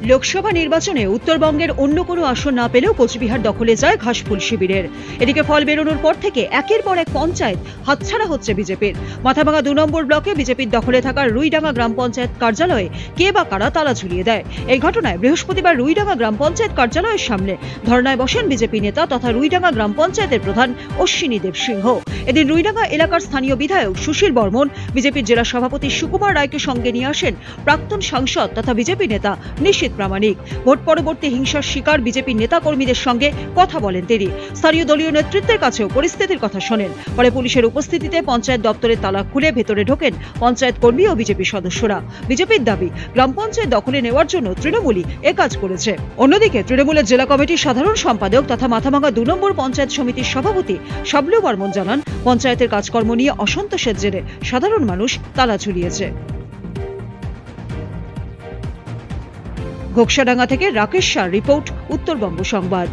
লোকসভা নির্বাচনে উত্তরবঙ্গের অন্য কোনো আসন না পেলেও কোচবিহার দখলে যায় ঘাসফুল শিবিরের। এদিকে ফল বেরোনোর পর থেকে একের পর এক পঞ্চায়েত হাতছাড়া হচ্ছে বিজেপির। মাথাভাঙা 2 নম্বর ব্লকে বিজেপির দখলে থাকা রুইডাঙ্গা গ্রাম পঞ্চায়েত কার্যালয়ে কে বা কারা তালা ঝুলিয়ে দেয়। এই ঘটনায় বৃহস্পতিবার রুইডাঙ্গা গ্রাম পঞ্চায়েত কার্যালয়ের সামনে ধর্নায় বসেন বিজেপি নেতা তথা রুইডাঙ্গা গ্রাম পঞ্চায়েতের প্রধান অশ্বিনী দেব সিংহ। এদিন রুইডাঙ্গা এলাকার স্থানীয় বিধায়ক সুশীল বর্মন, বিজেপির জেলা সভাপতি সুকুমার রায়কে সঙ্গে নিয়ে আসেন প্রাক্তন সাংসদ তথা বিজেপি নেতা নিশীথ প্রামাণিক। ভোট পরবর্তী হিংসার শিকার বিজেপি নেতা কর্মীদের সঙ্গে কথা বলেন তিনি। স্থানীয় দলীয় নেতৃত্বের কাছেও পরিস্থিতির কথা শোনেন। পরে পুলিশের উপস্থিতিতে পঞ্চায়েত দপ্তরের তালা খুলে ভেতরে ঢোকেন পঞ্চায়েত কর্মী ও বিজেপি সদস্যরা। বিজেপির দাবি, গ্রাম পঞ্চায়েত দখলে নেওয়ার জন্য তৃণমূলই এ কাজ করেছে। অন্যদিকে তৃণমূলের জেলা কমিটির সাধারণ সম্পাদক তথা মাথাভাঙা 2 নম্বর পঞ্চায়েত সমিতির সভাপতি শাবলু বর্মন জানান, পঞ্চায়েতের কাজকর্ম নিয়ে অসন্তোষের জেরে সাধারণ মানুষ তালা ঝুলিয়েছে। ঘোকসাডাঙ্গা থেকে রাকেশ শাহর রিপোর্ট, উত্তরবঙ্গ সংবাদ।